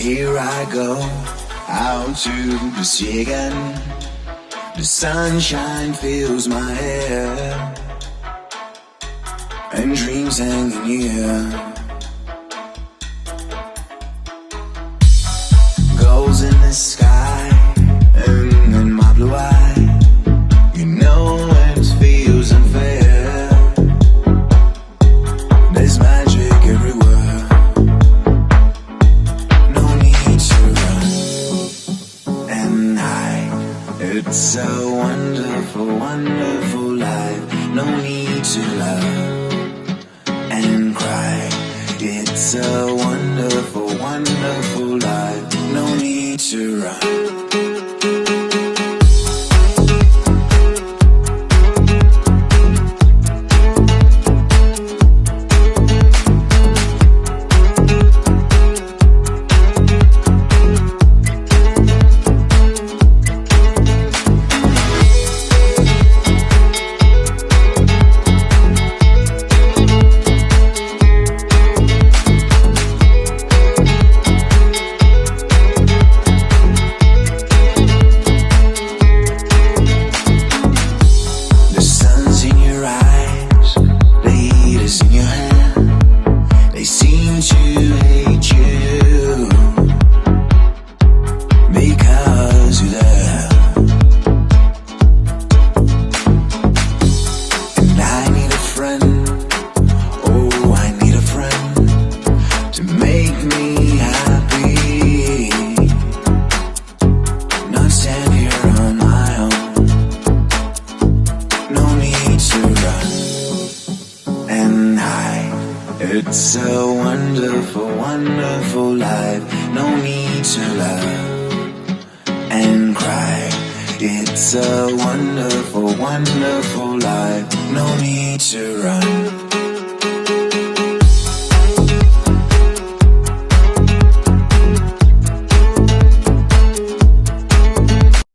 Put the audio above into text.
Here I go, out to the sea again. The sunshine fills my hair, and dreams hanging here. Goals in the sky, and in my blue eye. You know it feels unfair. There's magic everywhere. No need to run and hide. It's a wonderful, wonderful life. No need to love and cry. It's a wonderful, wonderful life. No need to run. It's a wonderful, wonderful life. No need to love and cry. It's a wonderful, wonderful life. No need to run.